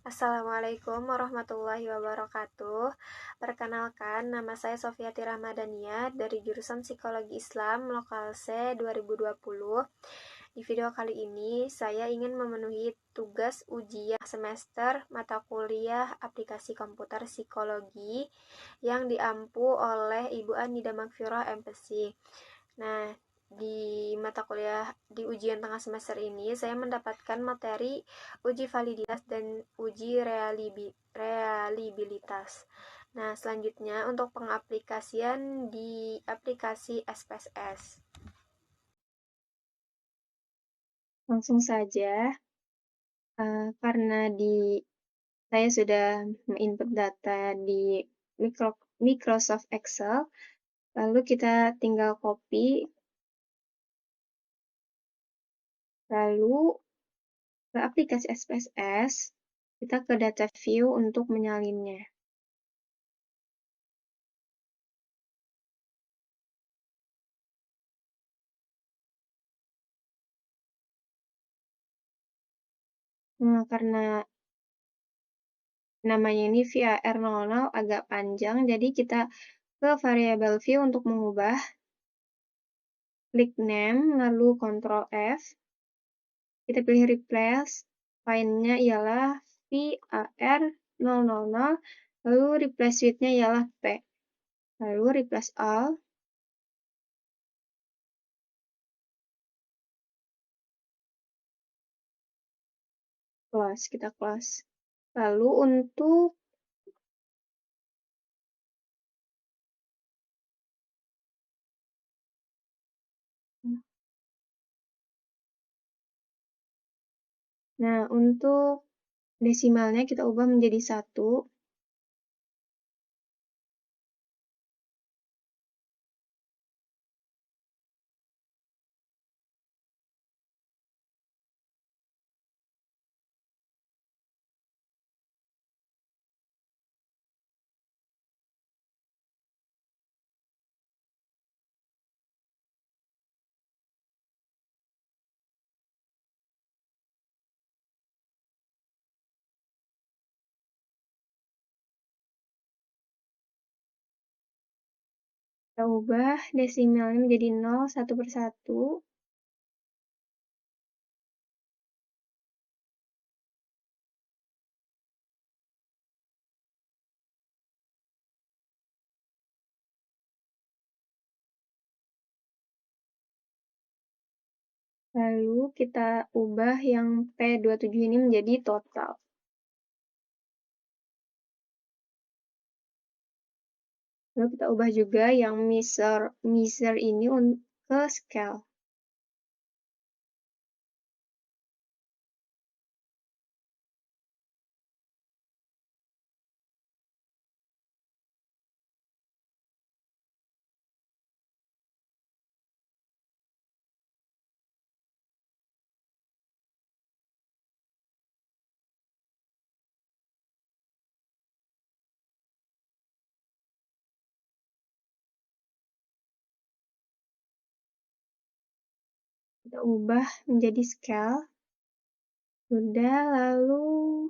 Assalamualaikum warahmatullahi wabarakatuh. Perkenalkan, nama saya Sofiati Ramadhania dari jurusan Psikologi Islam Lokal C 2020. Di video kali ini, saya ingin memenuhi tugas ujian semester mata kuliah aplikasi komputer psikologi yang diampu oleh Ibu Anida Magfirah MPC. Nah, di mata kuliah di ujian tengah semester ini saya mendapatkan materi uji validitas dan uji reliabilitas. Nah, selanjutnya untuk pengaplikasian di aplikasi SPSS. Langsung saja, karena saya sudah menginput data di Microsoft Excel, lalu kita tinggal copy, lalu ke aplikasi SPSS, kita ke data view untuk menyalinnya. Nah, karena namanya ini VAR00 agak panjang, jadi kita ke variable view untuk mengubah. Klik name, lalu Ctrl F. Kita pilih replace. Find-nya ialah VAR000, lalu replace with-nya ialah P. Lalu replace all. Kita close. Lalu untuk desimalnya kita ubah menjadi 1. Kita ubah desimalnya menjadi 0, 1 per 1. Lalu kita ubah yang P27 ini menjadi total. Lalu kita ubah juga yang measure ini ke scale. Kita ubah menjadi scale. Sudah, lalu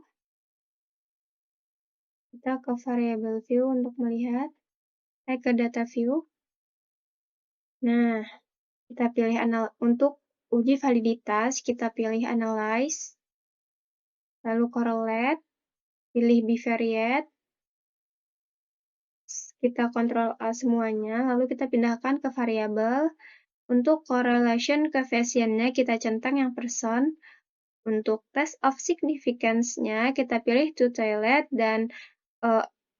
kita ke variable view untuk melihat. Ke data view. Nah, kita pilih untuk uji validitas, kita pilih analyze, lalu correlate, pilih bivariate, kita kontrol A semuanya, lalu kita pindahkan ke variabel. Untuk correlation coefficient-nya kita centang yang %. Untuk test of significance-nya kita pilih to toilet, dan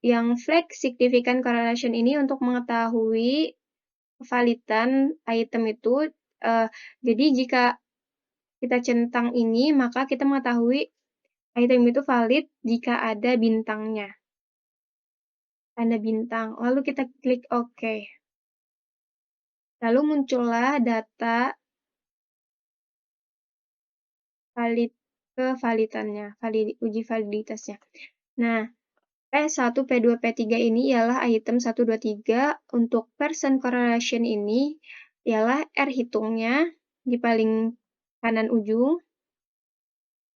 yang flag significant correlation ini untuk mengetahui kevalidan item itu. Jadi jika kita centang ini, maka kita mengetahui item itu valid jika ada bintangnya. Tanda bintang. Lalu kita klik OK. Lalu muncullah data kevalidannya, uji validitasnya. Nah, P1, P2, P3 ini ialah item 1, 2, 3. Untuk percent correlation ini ialah R hitungnya di paling kanan ujung.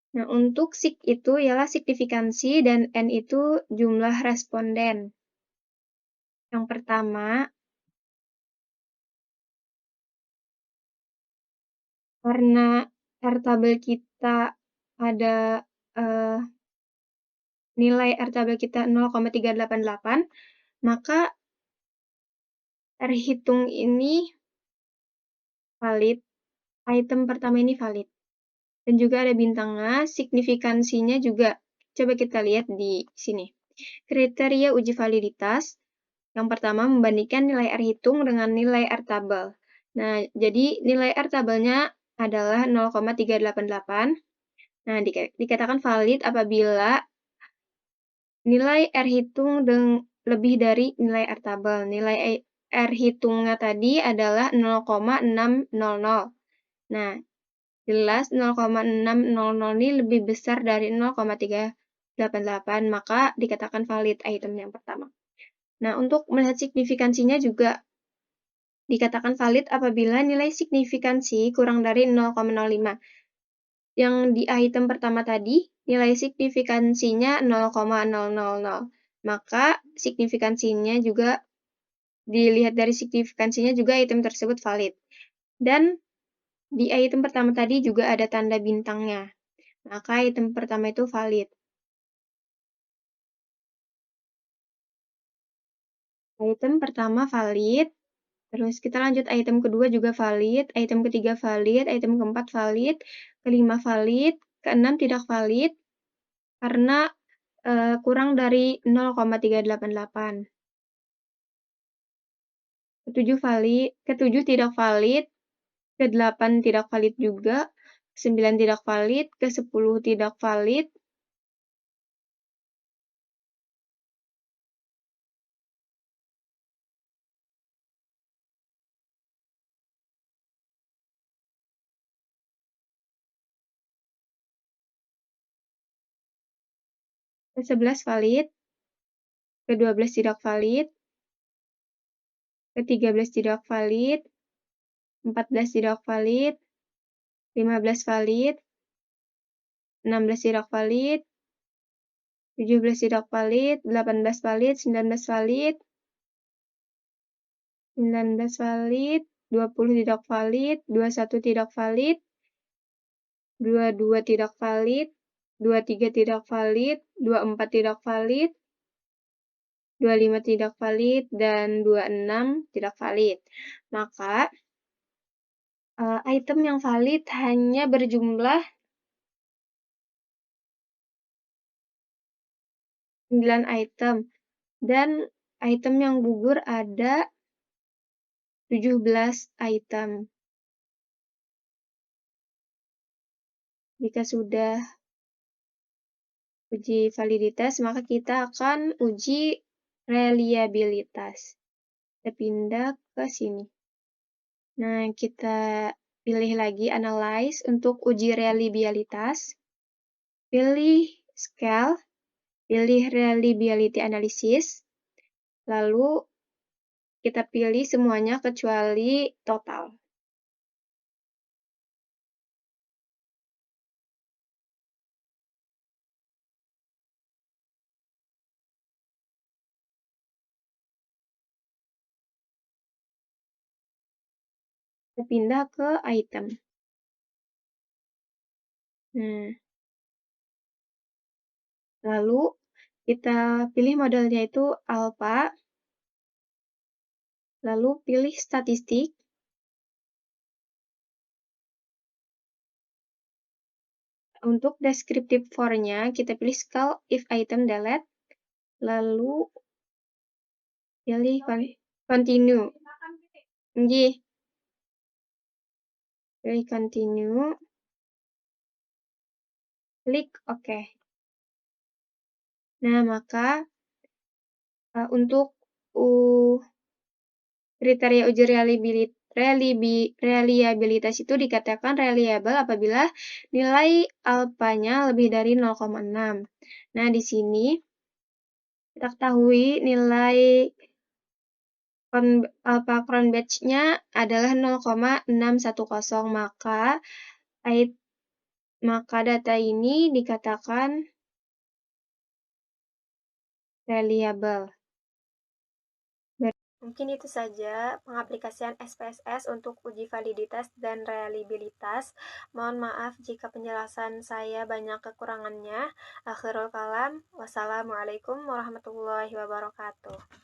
Nah, untuk SIG itu ialah signifikansi dan N itu jumlah responden. Yang pertama, karena R tabel kita ada nilai R tabel kita 0,388, maka R hitung ini valid, item pertama ini valid. Dan juga ada bintangnya, signifikansinya juga. Coba kita lihat di sini. Kriteria uji validitas. Yang pertama, membandingkan nilai R hitung dengan nilai R tabel. Nah, jadi nilai R tabelnya adalah 0,388. Nah, dikatakan valid apabila nilai R hitung lebih dari nilai R tabel. Nilai R hitungnya tadi adalah 0,600. Nah, jelas 0,600 ini lebih besar dari 0,388, maka dikatakan valid item yang pertama. Nah, untuk melihat signifikansinya juga dikatakan valid apabila nilai signifikansi kurang dari 0,05. Yang di item pertama tadi, nilai signifikansinya 0,000. Maka signifikansinya juga dilihat dari signifikansinya juga item tersebut valid. Dan di item pertama tadi juga ada tanda bintangnya. Maka item pertama itu valid. Item pertama valid. Terus kita lanjut item kedua juga valid, item ketiga valid, item keempat valid, kelima valid, keenam tidak valid karena kurang dari 0,388. Ketujuh tidak valid, ke-8 tidak valid juga, ke-9 tidak valid, ke-10 tidak valid, ke-11 valid, ke-12 tidak valid, ke-13 tidak valid, 14 tidak valid, 15 valid, 16 tidak valid, 17 tidak valid, 18 valid, 19 valid, 19 valid, 20 tidak valid, 21 tidak valid, 22 tidak valid, 23 tidak valid, 24 tidak valid, 25 tidak valid, dan 26 tidak valid. Maka item yang valid hanya berjumlah 9 item. Dan item yang gugur ada 17 item. Jika sudah uji validitas, maka kita akan uji reliabilitas. Kita pindah ke sini. Nah, kita pilih lagi analyze untuk uji reliabilitas. Pilih scale, pilih reliability analysis. Lalu kita pilih semuanya kecuali total. Kita pindah ke item. Lalu kita pilih modelnya itu alpha. Lalu pilih statistik. Untuk descriptive for-nya, kita pilih scale if item delete. Lalu pilih continue. Pilih continue. Klik OK. Nah, maka untuk kriteria uji reliabilitas itu dikatakan reliable apabila nilai alpanya lebih dari 0,6. Nah, di sini kita ketahui nilai alpha Cronbach's-nya adalah 0,610, maka maka data ini dikatakan reliable. Mungkin itu saja pengaplikasian SPSS untuk uji validitas dan reliabilitas. Mohon maaf jika penjelasan saya banyak kekurangannya. Akhirul kalam, wassalamualaikum warahmatullahi wabarakatuh.